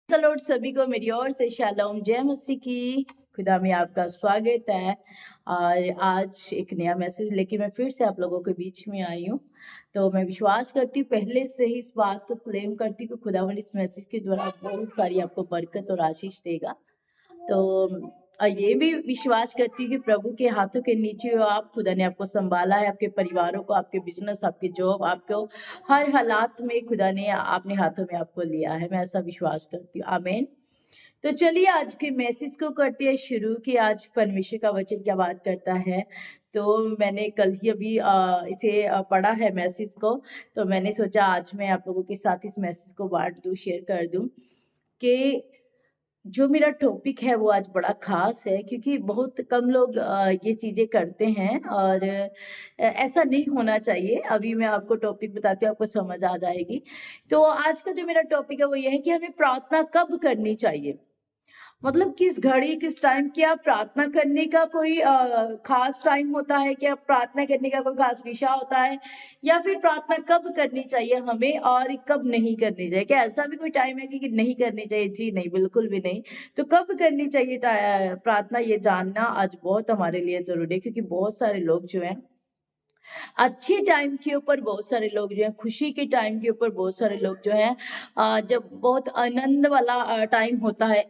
Lord सभी को मेरी ओर से शालोम जय मसीह की खुदा में आपका स्वागत है। और आज एक नया मैसेज लेके मैं फिर से आप लोगों के बीच में आई हूँ। तो मैं विश्वास करती हूँ, पहले से ही इस बात को क्लेम करती हूँ कि खुदावन इस मैसेज के द्वारा बहुत सारी आपको बरकत और आशीष देगा। तो ये भी विश्वास करती हूँ कि प्रभु के हाथों के नीचे हो आप, खुदा ने आपको संभाला है, आपके परिवारों को, आपके बिजनेस, आपके जॉब, आपको हर हालात में खुदा ने अपने हाथों में आपको लिया है। मैं ऐसा विश्वास करती हूँ। आमीन। तो चलिए आज के मैसेज को करते हैं शुरू कि आज परमेश्वर का वचन क्या बात करता है। तो मैंने कल ही अभी इसे पढ़ा है मैसेज को, तो मैंने सोचा आज मैं आप लोगों के साथ इस मैसेज को बांट दूं, शेयर कर दूं कि जो मेरा टॉपिक है वो आज बड़ा खास है, क्योंकि बहुत कम लोग ये चीज़ें करते हैं और ऐसा नहीं होना चाहिए। अभी मैं आपको टॉपिक बताती हूँ, आपको समझ आ जाएगी। तो आज का जो मेरा टॉपिक है वो ये है कि हमें प्रार्थना कब करनी चाहिए। मतलब किस घड़ी, किस टाइम, क्या प्रार्थना करने का कोई खास टाइम होता है? क्या प्रार्थना करने का कोई खास विषय होता है? या फिर प्रार्थना कब करनी चाहिए हमें और कब नहीं करनी चाहिए? क्या ऐसा भी कोई टाइम है कि नहीं करनी चाहिए? जी नहीं, बिल्कुल भी नहीं। तो कब करनी चाहिए प्रार्थना, ये जानना आज बहुत हमारे लिए जरूरी है, क्योंकि बहुत सारे लोग जो हैं अच्छे टाइम के ऊपर, बहुत सारे लोग जो है खुशी के टाइम के ऊपर, बहुत सारे लोग जो है जब बहुत आनंद वाला टाइम होता है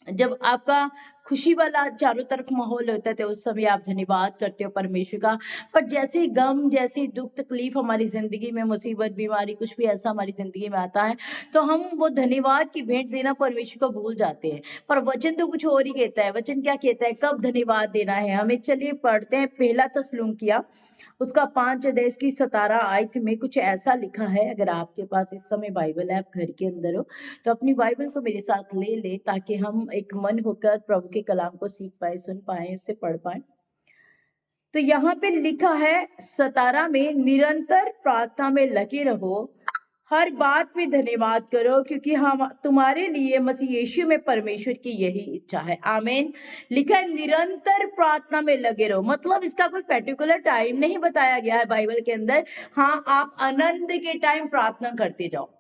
जब आपका खुशी वाला चारों तरफ माहौल होता है, तो उस समय आप धन्यवाद करते हो परमेश्वर का। पर जैसे ही गम, जैसे ही दुख तकलीफ हमारी जिंदगी में, मुसीबत, बीमारी, कुछ भी ऐसा हमारी जिंदगी में आता है, तो हम वो धन्यवाद की भेंट देना परमेश्वर को भूल जाते हैं। पर वचन तो कुछ और ही कहता है। वचन क्या कहता है, कब धन्यवाद देना है हमें? चलिए पढ़ते हैं पहला तस्सलुनीकियों उसका 5 अध्याय की 17 आयत में कुछ ऐसा लिखा है। अगर आपके पास इस समय बाइबल है, आप घर के अंदर हो, तो अपनी बाइबल को मेरे साथ ले ले, ताकि हम एक मन होकर प्रभु के कलाम को सीख पाए, सुन पाए, उससे पढ़ पाए। तो यहाँ पे लिखा है 17 में, निरंतर प्रार्थना में लगे रहो, हर बात में धन्यवाद करो, क्योंकि हम तुम्हारे लिए मसीह यीशु में परमेश्वर की यही इच्छा है। आमीन। लिखा है निरंतर प्रार्थना में लगे रहो, मतलब इसका कोई पर्टिकुलर टाइम नहीं बताया गया है बाइबल के अंदर। हाँ, आप आनंद के टाइम प्रार्थना करते जाओ।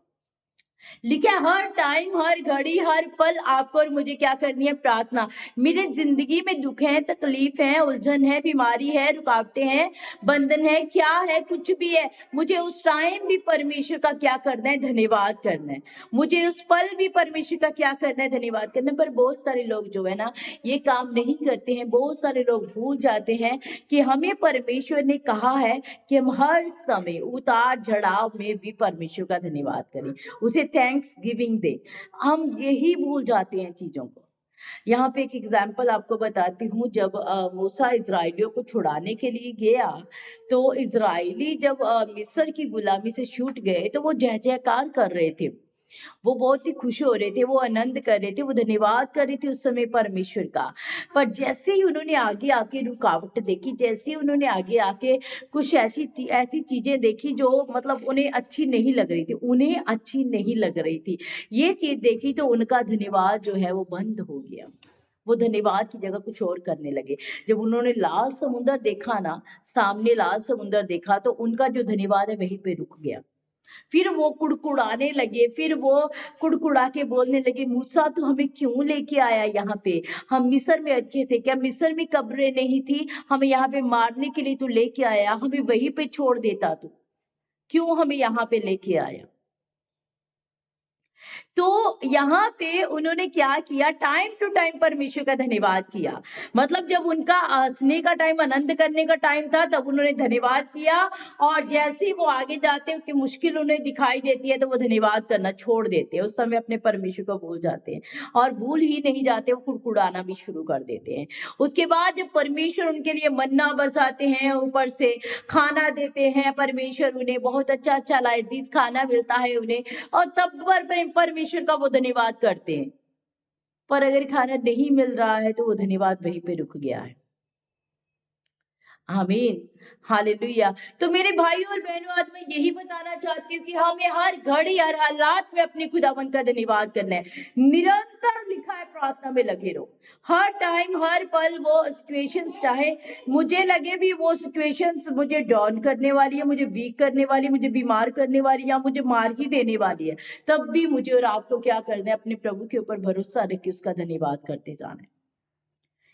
लिखा है हर टाइम, हर घड़ी, हर पल आपको और मुझे क्या करनी है? प्रार्थना। मेरे जिंदगी में दुख है, तकलीफ है, उलझन है, बीमारी है, रुकावटें हैं, बंधन है, क्या है, कुछ भी है, मुझे उस टाइम भी परमेश्वर का क्या करना है? धन्यवाद करना है। मुझे उस पल भी परमेश्वर का क्या करना है? धन्यवाद करना है। पर बहुत सारे लोग जो है ना, ये काम नहीं करते हैं। बहुत सारे लोग भूल जाते हैं कि हमें परमेश्वर ने कहा है कि हम हर समय उतार चढ़ाव में भी परमेश्वर का धन्यवाद करें, उसे थैंक्स गिविंग दे। हम यही भूल जाते हैं चीजों को। यहाँ पे एक एग्जाम्पल आपको बताती हूँ। जब मूसा इजराइलियों को छुड़ाने के लिए गया, तो इजराइली जब मिस्र की गुलामी से छूट गए, तो वो जय जयकार कर रहे थे, वो बहुत ही खुश हो रहे थे, वो आनंद कर रहे थे, वो धन्यवाद कर रहे थे उस समय परमेश्वर का। पर जैसे ही उन्होंने आगे आके रुकावट देखी, जैसे ही उन्होंने आगे आके कुछ ऐसी चीजें देखी जो मतलब उन्हें अच्छी नहीं लग रही थी, उन्हें अच्छी नहीं लग रही थी, ये चीज देखी, तो उनका धन्यवाद जो है वो बंद हो गया। वो धन्यवाद की जगह कुछ और करने लगे। जब उन्होंने लाल समुंदर देखा ना, सामने लाल समुंदर देखा, तो उनका जो धन्यवाद है वहीं पे रुक गया। फिर वो कुड़कुड़ाने लगे, फिर वो कुड़कुड़ा के बोलने लगे, मूसा तू हमें क्यों लेके आया यहाँ पे? हम मिस्र में अच्छे थे, क्या मिस्र में कब्रें नहीं थी? हमें यहाँ पे मारने के लिए तू लेके आया, हमें वहीं पे छोड़ देता तू, क्यों हमें यहाँ पे लेके आया? तो यहाँ पे उन्होंने क्या किया? टाइम टू टाइम परमेश्वर का धन्यवाद किया। मतलब जब उनका हंसने का टाइम, आनंद करने का टाइम था, तब उन्होंने धन्यवाद किया, और जैसे ही वो आगे जाते हैं कि मुश्किल उन्हें दिखाई देती है, तो वो धन्यवाद करना छोड़ देते हैं। उस समय अपने परमेश्वर को भूल जाते हैं, और भूल ही नहीं जाते, वो कुड़कुड़ाना भी शुरू कर देते हैं। उसके बाद जब परमेश्वर उनके लिए मन्ना बरसाते हैं, ऊपर से खाना देते हैं, परमेश्वर उन्हें बहुत अच्छा अच्छा लजीज खाना मिलता है उन्हें, और तब पर परमेश्वर का वो धन्यवाद करते हैं। पर अगर खाना नहीं मिल रहा है, तो वो धन्यवाद वहीं पे रुक गया है। आमीन, हालेलुया। तो मेरे भाइयों और बहनों, आज मैं यही बताना चाहती हूँ कि हमें हर घड़ी, हर हालात में अपने खुदावंद का धन्यवाद करना है। निरंतर लिखा है प्रार्थना में लगे रहो। हर टाइम, हर पल वो सिचुएशंस, चाहे मुझे लगे भी वो सिचुएशंस मुझे डाउन करने वाली है, मुझे वीक करने वाली है, मुझे बीमार करने वाली है या मुझे मार ही देने वाली है, तब भी मुझे और आपको क्या करना है? अपने प्रभु के ऊपर भरोसा रख के उसका धन्यवाद करते जाना है।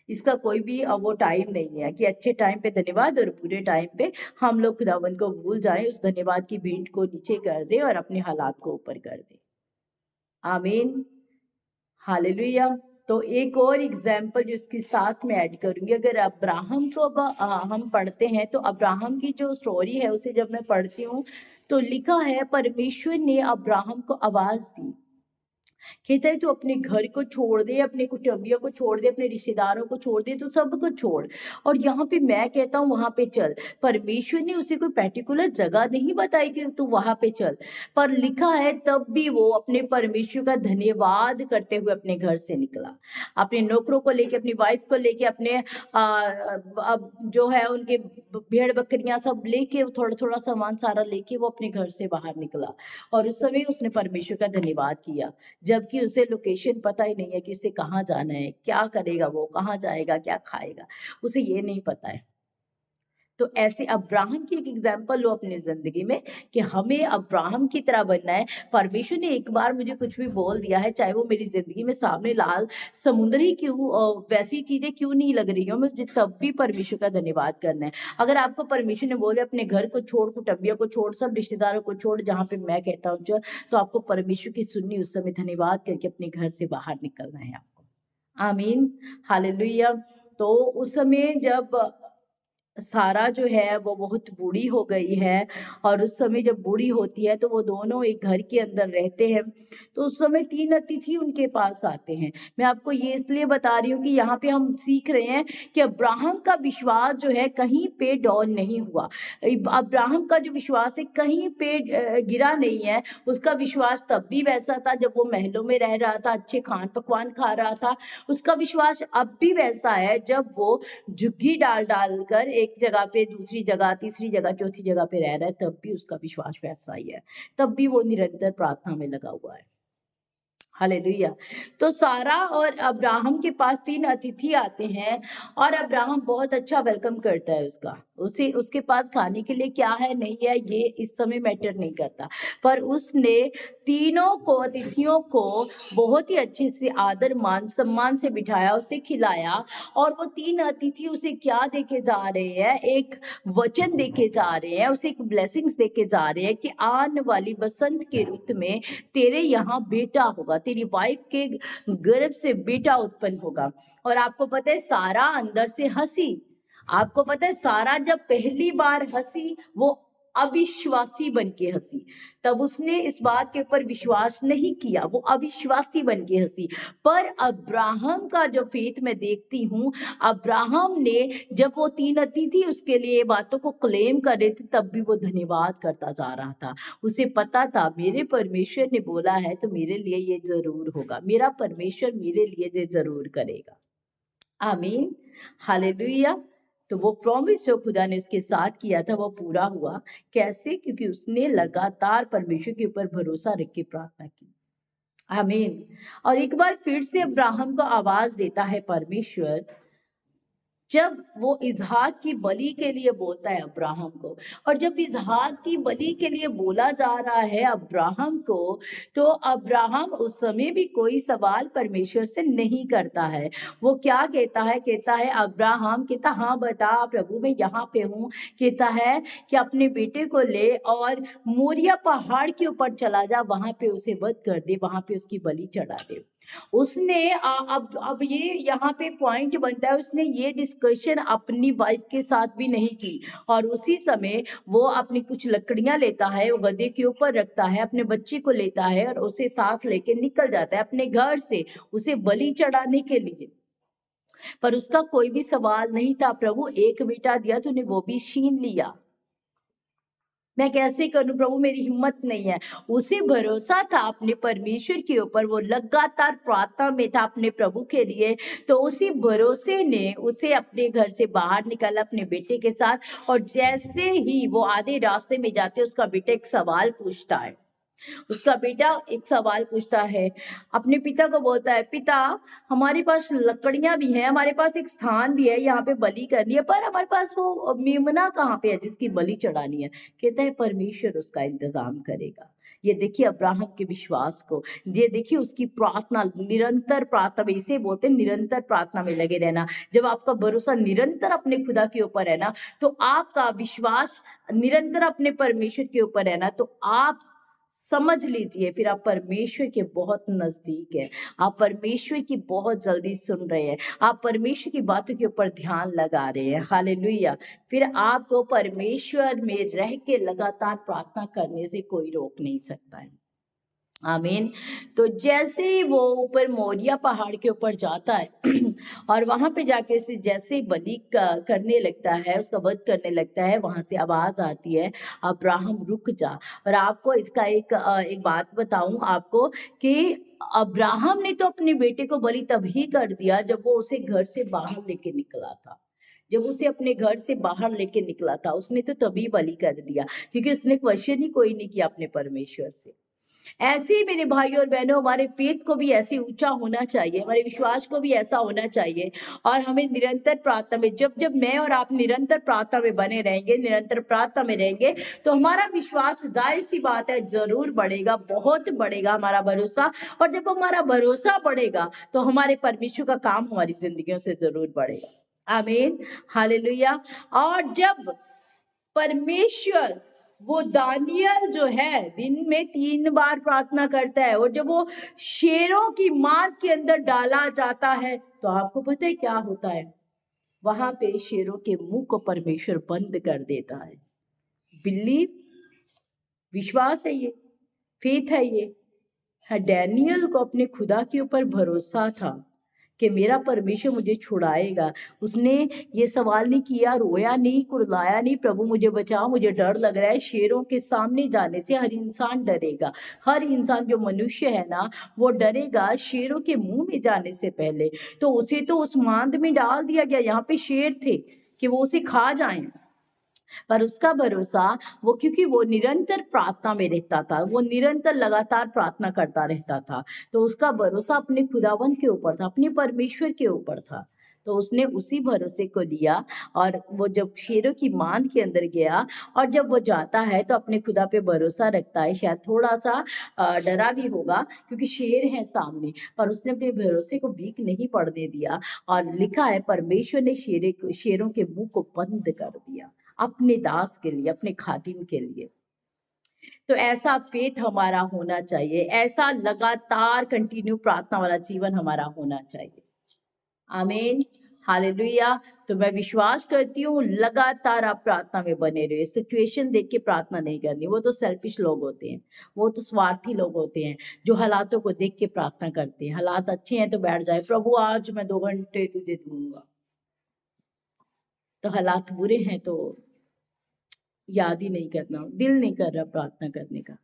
इसका कोई भी वो टाइम नहीं है कि अच्छे टाइम पे धन्यवाद और बुरे टाइम पे हम लोग खुदावंद को भूल जाएं, उस धन्यवाद की भेंट को नीचे कर दें और अपने हालात को ऊपर कर दें। आमीन, हालेलुया। तो एक और एग्जाम्पल जो इसके साथ में ऐड करूंगी, अगर अब्राहम को अब हम पढ़ते हैं तो अब्राहम की जो स्टोरी है उसे जब मैं पढ़ती हूँ तो लिखा है परमेश्वर ने अब्राहम को आवाज दी, कहता है तू अपने घर को छोड़ दे, अपने कुटुंबियों को छोड़ दे, अपने रिश्तेदारों को छोड़ दे, तू सब कुछ छोड़ और यहाँ पे मैं कहता हूँ वहां पे चल। परमेश्वर ने उसे कोई पर्टिकुलर जगह नहीं बताई कि तू वहां पे चल, पर लिखा है तब भी वो अपने परमेश्वर का धन्यवाद करते हुए अपने घर से निकला, अपने नौकरों को लेके, अपनी वाइफ को लेके, अपने अब जो है उनके भेड़ बकरियां सब लेके, थोड़ा थोड़ा सामान सारा लेके वो अपने घर से बाहर निकला और उस समय उसने परमेश्वर का धन्यवाद किया, जबकि उसे लोकेशन पता ही नहीं है कि उसे कहाँ जाना है, क्या करेगा, वो कहाँ जाएगा, क्या खाएगा, उसे ये नहीं पता है। तो ऐसे अब्राहम की एक एग्जाम्पल लो अपनी जिंदगी में कि हमें अब्राहम की तरह बनना है। परमेश्वर ने एक बार मुझे कुछ भी बोल दिया है, चाहे वो मेरी जिंदगी में सामने लाल समुद्र ही क्यों, वैसी चीजें क्यों नहीं लग रही हो, मुझे तब भी परमेश्वर का धन्यवाद करना है। अगर आपको परमेश्वर ने बोले अपने घर को छोड़, कुटुंबियों को छोड़, सब रिश्तेदारों को छोड़, जहाँ पे मैं कहता हूँ चल, तो आपको परमेश्वर की सुननी, उस समय धन्यवाद करके अपने घर से बाहर निकलना है आपको। आमीन, हालेलुया। तो उस समय जब सारा जो है वो बहुत बूढ़ी हो गई है और उस समय जब बूढ़ी होती है तो वो दोनों एक घर के अंदर रहते हैं, तो उस समय 3 अतिथि उनके पास आते हैं। मैं आपको ये इसलिए बता रही हूँ कि यहाँ पे हम सीख रहे हैं कि अब्राहम का विश्वास जो है कहीं पे डाउन नहीं हुआ। अब्राहम का जो विश्वास है कहीं पे गिरा नहीं है। उसका विश्वास तब भी वैसा था जब वो महलों में रह रहा था, अच्छे खान पकवान खा रहा था। उसका विश्वास अब भी वैसा है जब वो झुग्गी डाल डाल कर एक जगह पे दूसरी जगह, तीसरी जगह, चौथी जगह पे रह रहा है, तब भी उसका विश्वास वैसा ही है, तब भी वो निरंतर प्रार्थना में लगा हुआ है। हालेलुया। तो सारा और अब्राहम के पास 3 अतिथि आते हैं और अब्राहम बहुत अच्छा वेलकम करता है उसका। उसे उसके पास खाने के लिए क्या है नहीं है ये इस समय मैटर नहीं करता, पर उसने तीनों को, अतिथियों को बहुत ही अच्छे से आदर मान सम्मान से बिठाया, उसे खिलाया और वो 3 अतिथि उसे क्या देके जा रहे हैं? एक वचन देके जा रहे हैं, उसे एक ब्लेसिंग्स देके जा रहे हैं कि आने वाली बसंत के रुत में तेरे यहाँ बेटा होगा, तेरी वाइफ के गर्भ से बेटा उत्पन्न होगा। और आपको पता है सारा अंदर से हंसी। आपको पता है सारा जब पहली बार हंसी वो अविश्वासी बन के हंसी, तब उसने इस बात के ऊपर विश्वास नहीं किया, वो अविश्वासी बन के हंसी। पर अब्राहम का जो फेथ मैं देखती हूँ, अब्राहम ने जब वो 3 अतिथि उसके लिए बातों को क्लेम कर रहे थे तब भी वो धन्यवाद करता जा रहा था। उसे पता था मेरे परमेश्वर ने बोला है तो मेरे लिए ये जरूर होगा, मेरा परमेश्वर मेरे लिए ये जरूर करेगा। आमीन, हालेलुया। तो वो प्रॉमिस जो खुदा ने उसके साथ किया था वो पूरा हुआ। कैसे? क्योंकि उसने लगातार परमेश्वर के ऊपर भरोसा रख के प्रार्थना की। आमीन। और एक बार फिर से अब्राहम को आवाज देता है परमेश्वर, जब वो इजहाक की बलि के लिए बोलता है अब्राहम को। और जब इजहाक की बलि के लिए बोला जा रहा है अब्राहम को, तो अब्राहम उस समय भी कोई सवाल परमेश्वर से नहीं करता है। वो क्या कहता है? कहता है अब्राहम, कहता हाँ बता प्रभु मैं यहाँ पे हूँ। कहता है कि अपने बेटे को ले और मोरिया पहाड़ के ऊपर चला जा, वहां पे उसे वध कर दे, वहां पे उसकी बलि चढ़ा दे। उसने अब ये यहाँ पे पॉइंट बनता है, उसने ये डिस्कशन अपनी वाइफ के साथ भी नहीं की। और उसी समय वो अपनी कुछ लकड़ियां लेता है, वो गधे के ऊपर रखता है, अपने बच्चे को लेता है और उसे साथ लेके निकल जाता है अपने घर से उसे बलि चढ़ाने के लिए। पर उसका कोई भी सवाल नहीं था, प्रभु एक बेटा दिया तूने वो भी छीन लिया। मैं कैसे करूं प्रभु, मेरी हिम्मत नहीं है। उसे भरोसा था अपने परमेश्वर के ऊपर, वो लगातार प्रार्थना में था अपने प्रभु के लिए। तो उसी भरोसे ने उसे अपने घर से बाहर निकाला अपने बेटे के साथ। और जैसे ही वो आधे रास्ते में जाते, उसका बेटा एक सवाल पूछता है। उसका बेटा एक सवाल पूछता है, अपने पिता को बोलता है, पिता हमारे पास लकड़ियां भी हैं, हमारे पास एक स्थान भी है, यहाँ पे बलि करनी है, पर हमारे पास वो मेमना कहाँ पे है जिसकी बलि चढ़ानी है। कहता है परमेश्वर उसका इंतजाम करेगा। ये देखिए अब्राहम के विश्वास को, ये देखिए उसकी प्रार्थना, निरंतर प्रार्थना में, इसे बोलते हैं निरंतर प्रार्थना में लगे रहना। जब आपका भरोसा निरंतर अपने खुदा के ऊपर है ना, तो आपका विश्वास निरंतर अपने परमेश्वर के ऊपर है ना, तो आप समझ लीजिए फिर आप परमेश्वर के बहुत नजदीक है। आप परमेश्वर की बहुत जल्दी सुन रहे हैं, आप परमेश्वर की बातों के ऊपर ध्यान लगा रहे हैं। हालेलुया। फिर आपको परमेश्वर में रह के लगातार प्रार्थना करने से कोई रोक नहीं सकता है। आमीन। तो जैसे ही वो ऊपर मोरिया पहाड़ के ऊपर जाता है और वहां पे जाके उसे जैसे ही बलि करने लगता है, उसका वध करने लगता है, वहां से आवाज आती है, अब्राहम रुक जा। और आपको इसका एक बात बताऊं आपको कि अब्राहम ने तो अपने बेटे को बलि तभी कर दिया जब वो उसे घर से बाहर लेके निकला था। जब उसे अपने घर से बाहर लेके निकला था, उसने तो तभी बलि कर दिया, क्योंकि उसने क्वेश्चन ही कोई नहीं किया अपने परमेश्वर से। ऐसे ही मेरे भाई और बहनों, हमारे फेथ को भी ऐसे ऊंचा होना चाहिए, हमारे विश्वास को भी ऐसा होना चाहिए। और हमें निरंतर प्रार्थना में, जब जब मैं और आप निरंतर प्रार्थना में बने रहेंगे, निरंतर प्रार्थना में रहेंगे, तो हमारा विश्वास, जाहिर सी बात है, जरूर बढ़ेगा, बहुत बढ़ेगा हमारा भरोसा। और जब हमारा भरोसा बढ़ेगा तो हमारे परमेश्वर का काम हमारी जिंदगियों से जरूर बढ़ेगा। आमीन। हालेलुया। और जब परमेश्वर, वो दानियल जो है दिन में 3 बार प्रार्थना करता है, और जब वो शेरों की मार के अंदर डाला जाता है, तो आपको पता है क्या होता है? वहां पे शेरों के मुंह को परमेश्वर बंद कर देता है। बिलीव, विश्वास है ये, फेथ है ये। हाँ, डैनियल को अपने खुदा के ऊपर भरोसा था कि मेरा परमेश्वर मुझे छुड़ाएगा। उसने ये सवाल नहीं किया, रोया नहीं, कुर्लाया नहीं, प्रभु मुझे बचाओ, मुझे डर लग रहा है। शेरों के सामने जाने से हर इंसान डरेगा, हर इंसान जो मनुष्य है ना, वो डरेगा शेरों के मुंह में जाने से पहले। तो उसे तो उस मांद में डाल दिया गया, यहाँ पे शेर थे कि वो उसे खा जाएं, पर उसका भरोसा, वो क्योंकि वो निरंतर प्रार्थना में रहता था, वो निरंतर लगातार प्रार्थना करता रहता था, तो उसका भरोसा अपने खुदावन के ऊपर था, अपने परमेश्वर के ऊपर था। तो उसने उसी भरोसे को लिया, और वो जब शेरों की मांद के अंदर गया, और जब वो जाता है तो अपने खुदा पे भरोसा रखता है। शायद थोड़ा सा डरा भी होगा क्योंकि शेर है सामने, पर उसने अपने भरोसे को भीख नहीं पड़ने दिया। और लिखा है परमेश्वर ने शेरों के मुंह को बंद कर दिया अपने दास के लिए, अपने खादिम के लिए। तो ऐसा फेथ हमारा होना चाहिए, ऐसा लगातार कंटिन्यू प्रार्थना वाला जीवन हमारा होना चाहिए। आमीन। हालेलुया। तो मैं विश्वास करती हूँ लगातार आप प्रार्थना में बने रहे। सिचुएशन देख के प्रार्थना नहीं करनी, वो तो सेल्फिश लोग होते हैं, वो तो स्वार्थी लोग होते हैं जो हालातों को देख के प्रार्थना करते हैं। हालात अच्छे हैं तो बैठ जाए, प्रभु आज मैं 2 घंटे तुझे दूंगा। तो हालात बुरे हैं तो याद ही नहीं करना, दिल नहीं कर रहा प्रार्थना करने का।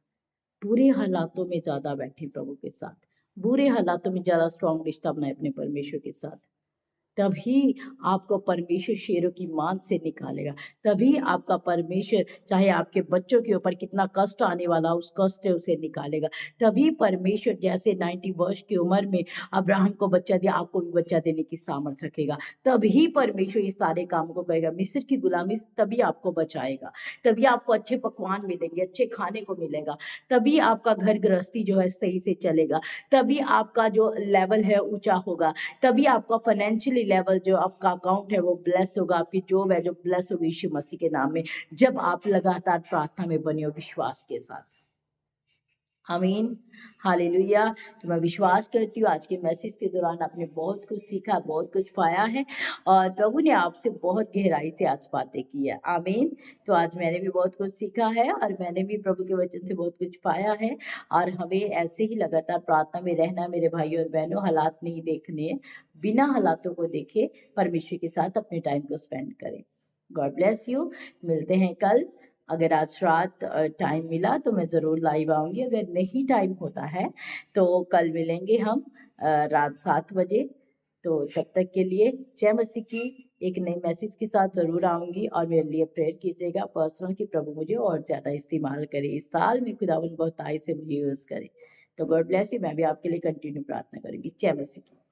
बुरे हालातों में ज्यादा बैठे प्रभु के साथ, बुरे हालातों में ज्यादा स्ट्रॉन्ग रिश्ता बनाए अपने परमेश्वर के साथ। तभी आपको परमेश्वर शेरों की मांद से निकालेगा। तभी आपका परमेश्वर, चाहे आपके बच्चों के ऊपर कितना कष्ट आने वाला, उस कष्ट से उसे निकालेगा। तभी परमेश्वर जैसे 90 वर्ष की उम्र में अब्राहम को बच्चा दिया, आपको भी बच्चा देने की सामर्थ रखेगा। तभी परमेश्वर इस सारे काम को करेगा। मिस्र की गुलामी से तभी आपको बचाएगा, तभी आपको अच्छे पकवान मिलेंगे, अच्छे खाने को मिलेगा, तभी आपका घर गृहस्थी जो है सही से चलेगा, तभी आपका जो लेवल है ऊंचा होगा, तभी आपका फाइनेंशियली लेवल, जो आपका अकाउंट है वो ब्लेस होगा, आपकी जॉब है जो ब्लेस होगी यीशु मसीह के नाम में, जब आप लगातार प्रार्थना में बने हो विश्वास के साथ। आमीन। हालेलुया। तो मैं विश्वास करती हूँ आज के मैसेज के दौरान आपने बहुत कुछ सीखा, बहुत कुछ पाया है, और प्रभु ने आपसे बहुत गहराई से आज बातें की है। आमीन। तो आज मैंने भी बहुत कुछ सीखा है, और मैंने भी प्रभु के वचन से बहुत कुछ पाया है। और हमें ऐसे ही लगातार प्रार्थना में रहना मेरे भाई और बहनों, हालात नहीं देखने, बिना हालातों को देखे परमेश्वर के साथ अपने टाइम को स्पेंड करें। God bless you. मिलते हैं कल अगर आज रात टाइम मिला तो मैं ज़रूर लाइव आऊँगी, अगर नहीं टाइम होता है तो कल मिलेंगे हम रात 7 बजे। तो तब तक के लिए जय मसीह की। एक नए मैसेज के साथ ज़रूर आऊँगी और मेरे लिए प्रेयर कीजिएगा पर्सनल कि प्रभु मुझे और ज़्यादा इस्तेमाल करे। इस साल में खुदावंद बहुतायत से मुझे यूज़ करे। तो गॉड ब्लेस यू। मैं भी आपके लिए कंटिन्यू प्रार्थना करूँगी। जय मसीह की।